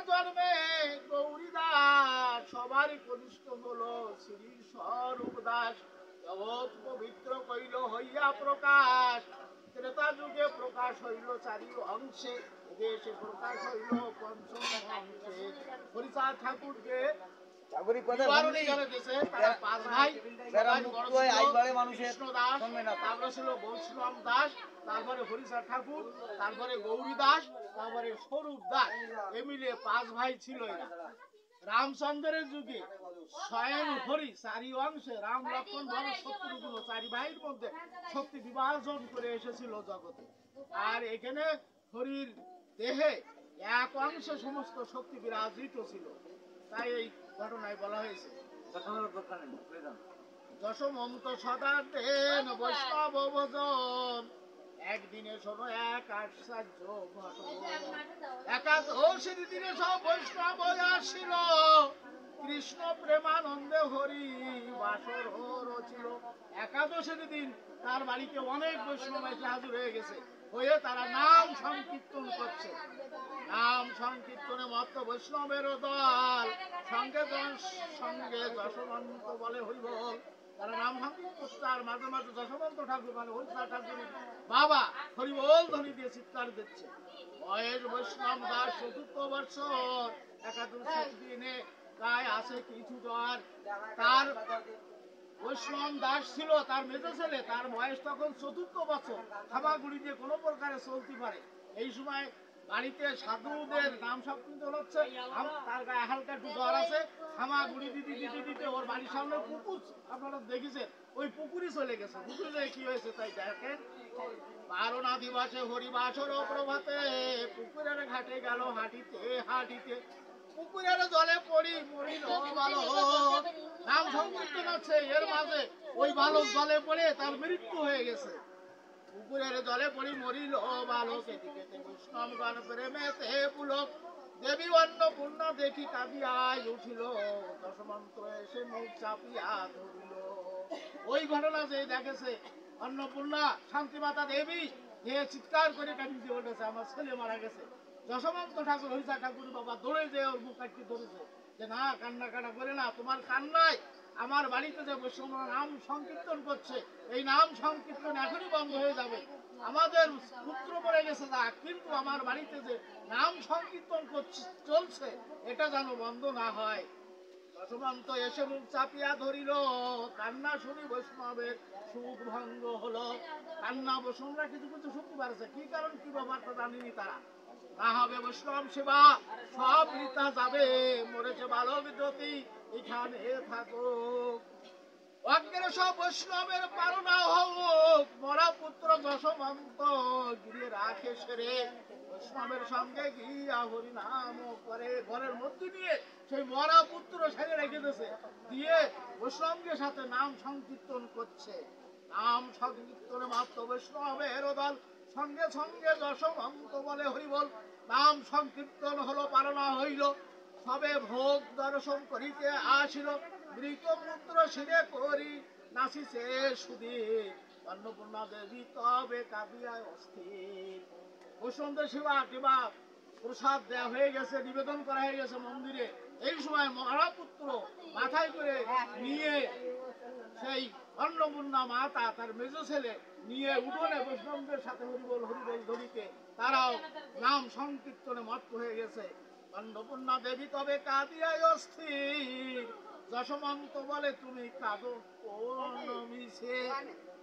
জন্মে গৌরী দাস, সবারই কনিষ্ঠ হলো শ্রী স্বরূপ দাস। জগৎ পবিত্র কইল হইয়া প্রকাশ, ত্রেতা যুগে প্রকাশ হইল চারি অংশে, দেশে প্রকাশ হইল পঞ্চম অংশে। হরিচাঁদ ঠাকুরকে তারপরে ছিল বৈষ্ণব দাস, তারপরে হরিচাঁদ ঠাকুর, তারপরে গৌরী দাস, তারপরে স্বরূপ দাস, এ মিলে 5 ভাই ছিল এরা। রামচন্দ্রের যুগে স্বয়ং হরি চারি অংশে, রাম লক্ষ্মণ ভরত শত্রুঘ্ন 4 ভাইয়ের মধ্যে শক্তি বিভাজন করে এসেছিল জগতে। আর এখানে হরির দেহে এক অংশে সমস্ত শক্তি বিরাজিত ছিল, তাই এই ঘটনায় বলা হয়েছে যশমন্ত সদা দেন বৈষ্ণব ভোজন, একদিনে শোনো এক আশ্চর্য ঘটনা। একাদশীর দিনে সব বৈষ্ণব আসিল, কৃষ্ণ প্রেমানন্দে হরি বাসর রচিল। একাদশীর দিন তার বাড়িতে অনেক বৈষ্ণব এসে হাজির হয়ে গেছে, হয়ে তারা নাম সংকীর্তন করছে। নাম সংকীর্তনে মত্ত বৈষ্ণবের দল, সঙ্গে সঙ্গে যশবন্ত বলে হরিবল। তারা নাম সংকীর্তন তার মাঝে মাঝে যশবন্ত ঠাকুর মানে হরিচাঁদ ঠাকুর বাবা হরিবল ধ্বনি দিয়ে চিৎকার দিচ্ছে। বয়স বৈষ্ণব দাস ৪র্থ বৎসর, একাদশীর দিনে গায়ে আছে কিছু জ্বর। তার বৈষ্ণব দাস ছিল তার মেজো ছেলে, তার বয়স তখন ৪র্থ বছর, হামাগুড়ি দিয়ে কোনো প্রকারে চলতে পারে। এই সময় বাড়িতে সাধুদের নাম সংকীর্তন হচ্ছে, তার গায়ে হালকা একটু জ্বর আছে, হামাগুড়ি দিতে দিতে দিতে ওর বাড়ির সামনে পুকুর, আপনারা দেখেছেন, ওই পুকুরই চলে গেছে। পুকুরে কি হয়েছে তাই দেখেন। 12 দিবসে হরিবাসর প্রভাতে, পুকুরের ঘাটে গেল হাঁটিতে হাঁটিতে, পুকুরের জলে পড়ি মরিল বালক। নাম সংকীর্তন আছে, এর মাঝে ওই বালক জলে পড়ে তার মৃত্যু হয়ে গেছে। পুকুরের জলে পড়ি মরিল বালক, এদিকে বৈষ্ণবগণ প্রেমেতে পুলক। দেবী অন্নপূর্ণা দেখি কাঁদিয়াই উঠিল, দশমন্ত্র এসে মুখ চাপিয়া ধরিল। ওই ঘটনা যে দেখেছে, অন্নপূর্ণা শান্তিমাতা দেবী যে চিৎকার করে কাঁদিতে উঠেছে, আমার ছেলে মারা গেছে। যশবন্ত ঠাকুর হরিচাঁদ ঠাকুর বাবা দৌড়ে যে ওর মুখ কাটতে ধরেছে, যে না কান্না কাটা করে না, তোমার কান্নায় আমার বাড়িতে যে বৈষ্ণব নাম সংকীর্তন করছে, এই নাম সংকীর্তন এখনই বন্ধ হয়ে যাবে। আমাদের পুত্র পড়ে গেছে না, কিন্তু আমার বাড়িতে যে নাম সংকীর্তন চলছে এটা যেন বন্ধ না হয়। যশবন্ত এসে মুখ চাপিয়া ধরিল, কান্না শুনি বৈষ্ণবের সুখ ভঙ্গ হলো। কান্না বৈষ্ণবরা কিছু কিছু শুনতে পারছে, কি কারণ কি ব্যাপারটা জানিনি তারা। না হবে বৈষ্ণব সেবা, সব রীতা যাবে, মরেছে বালক জ্যোতি এখানে থাকুক। অজ্ঞের সব বৈষ্ণবের পারনা হোক, মরা পুত্র যশবন্ত গিয়ে রাখে সেরে। বৈষ্ণবের সঙ্গে গিয়া হরি নাম করে, ঘরের মধ্যে নিয়ে সেই মরা পুত্র সেরে রেখে দিয়েছে, দিয়ে বৈষ্ণবের সাথে নাম সংকীর্তন করছে। নাম সংকীর্তনে মাত্র বৈষ্ণবের দল, সঙ্গে সঙ্গে যশবন্ত বলে হরিবল। নাম সংকীর্তন হলো, পালনা হইল, সবে ভোগ দর্শন করিতে আসিল। মৃত পুত্র শিরে করি নাচিছে সুধীর, অন্নপূর্ণা দেবী তবে কাঁদিয়ায় অস্থির। বৈষ্ণবদের সেবা কিবা প্রসাদ দেওয়া হয়ে গেছে, নিবেদন করা হয়ে গেছে মন্দিরে। এই সময় মহাপুত্র মাথায় করে নিয়ে সেই অন্নপূর্ণা মাতা তার মেজো ছেলে নিয়ে উঠোনে বৈষ্ণবদের সাথে হরিবল হরিবল ধরিতে তারাও নাম সংকীর্তনে মত্ত হয়ে গেছে। অন্নপূর্ণা দেবী তবে কাঁদিয়ায় অস্থির। যশবন্ত বলে তুমি কাঁদো কোন মিছে,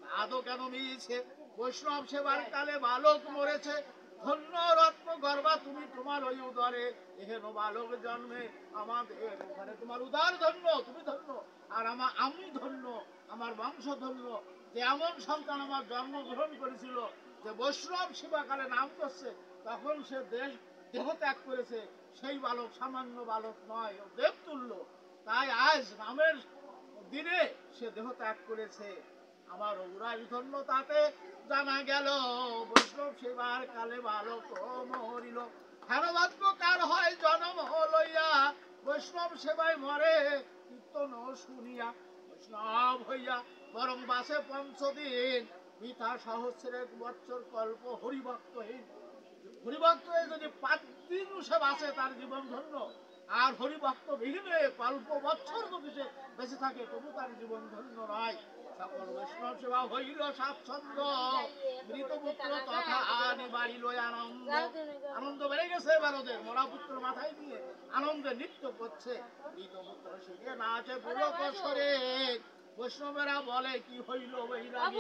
কাঁদো কেন মিছে? বৈষ্ণব সেবার কালে বালক মরেছে, ধন্য রত্ন গর্বা তুমি তোমার ওই উদরে, এহেন বালক জন্মে আমাদের ঘরে। তোমার উদার ধন্য, তুমি ধন্য, আর আমি ধন্য, আমার বংশ ধন্য, যে এমন সন্তান আমার জন্মগ্রহণ করেছিল, যে বৈষ্ণব সেবাকালে নাম করছে, তখন সে দেহ ত্যাগ করেছে। সেই বালক সামান্য বালক নয়, ও দেবতুল্য। তাই আজ নামের দিনে সে দেহ ত্যাগ করেছে। আমার উরাই ধন্য তাতে জানা গেল, বৈষ্ণব সেবার কালে বালক মরিল। হেনবাক্য কার হয় জনম লইয়া, বৈষ্ণব সেবায় মরে কীর্তন শুনিয়া। বৈষ্ণব হইয়া বরং বাসে 5 দিন, বৃথা সহস্রের বৎসর কল্প হরিভক্তহীন। হরিভক্ত হয়ে যদি 5 দিন সে বাঁচে তার জীবন ধন্য, আর হরিভক্ত বিহীন হয়ে কল্প বছর যদি সে বেঁচে থাকে তবু তার জীবন ধন্য নয়। সকল বৈষ্ণব সেবা হইল স্বাচ্ছন্দ্য, মৃত পুত্র তথা আনি বাড়িল আনন্দ। আনন্দ বেড়ে গেছে এবার ওদের, মরা পুত্র মাথায় নিয়ে আনন্দে নৃত্য করছে। মৃত পুত্র শিখে নাচে পুলক স্বরে। বৈষ্ণবেরা বলে কি হইল বৈরাগী,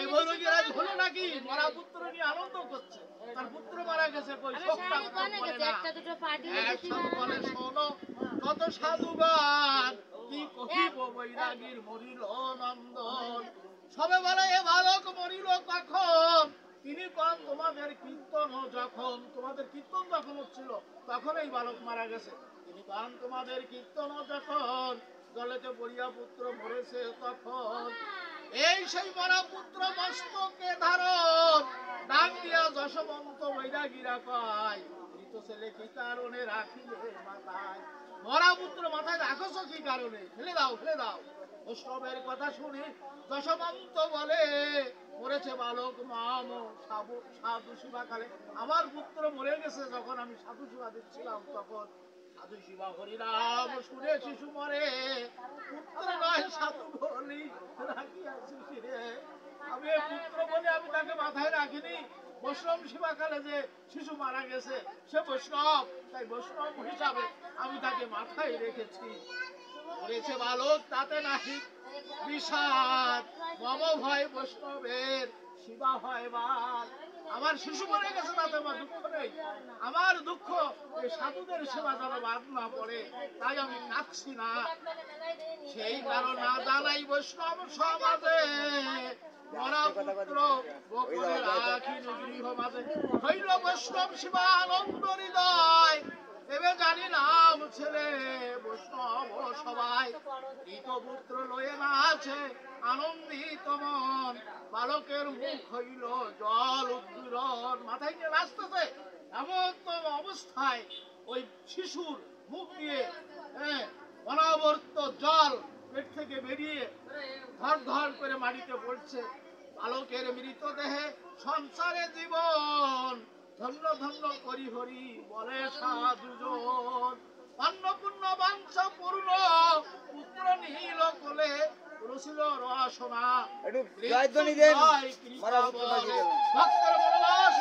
এই বৈরাগীরা হলো নাকি? মরা পুত্র নিয়ে আনন্দ করছে, তার পুত্র মারা গেছে, কই শোকটা বলে না। একসব বলে শোনো কত সাধুগান, কি কহিব বৈরাগীর মরিল নন্দন। সবে বলে এ বালক মরিল কখন, তিনি কন তোমাদের কীর্তন যখন, তোমাদের কীর্তন যখন হচ্ছিল তখন এই বালক মারা গেছে। তিনি কন তোমাদের কীর্তন যখন, জলেতে পড়িয়া পুত্র মরেছে তখন। এই সেই মরা পুত্র মস্তকে ধারণ, ডাক দিয়া যশবন্ত বৈরাগীরা কয়, মৃত ছেলে কি কারণে রাখিলে মাথায়। মরা পুত্র মাথায় রাখছ কি কারণে, ফেলে দাও ফেলে দাও। বৈষ্ণবের কথা শুনি যশবন্ত বলে, মরেছে বালক মাম সাধু সেবা কালে। আমার পুত্র মরে গেছে যখন আমি সাধু সেবা দিচ্ছিলাম তখন। সাধু শিবা হরিনাম শুনে শিশু মরে, পুত্র নয় সাধু বলি রাখিয়াছি ফিরে। আমি পুত্র বলে আমি তাকে মাথায় রাখিনি, বৈষ্ণব সেবাকালে যে শিশু মারা গেছে সে বৈষ্ণব, তাই বৈষ্ণব হিসাবে আমি তাকে মাথায় রেখেছি। করেছে বালক তাতে নাহি বিষাদ, মম ভয় বৈষ্ণবের শিবা হয় বাদ। আমার শিশু মরে গেছে তাতে আমার দুঃখ নেই, আমার দুঃখ এই সাধুদের সেবা যেন বাদ না পড়ে, তাই আমি কাঁদছি না। সেই কারণ না জানাই বৈষ্ণব সমাজে, মরা পুত্র গোপনে রাখিল গৃহ মাঝে। হইল বৈষ্ণব শিবা আনন্দ হৃদয়, এবে জানি নাম ছেলে বৈষ্ণব সবাই। মৃত পুত্র লয়ে না আছে আনন্দিত মন, বালকের মুখ হইল জল উদ্গীরণ। মাথায় নিয়ে নাচতেছে, এমন তো অবস্থায় ওই শিশুর মুখ দিয়ে অনাবর্ত জল পেট থেকে বেরিয়ে ধর ধর করে মাটিতে পড়ছে। বালকের মৃতদেহে সংসারে জীবন, ধন্য ধন্য করি হরি বলে সাধুজন। অন্নপূর্ণ বংশ পূর্ণ পুত্র নীল কোলে, রসিল রসনা ভক্তের বনবাস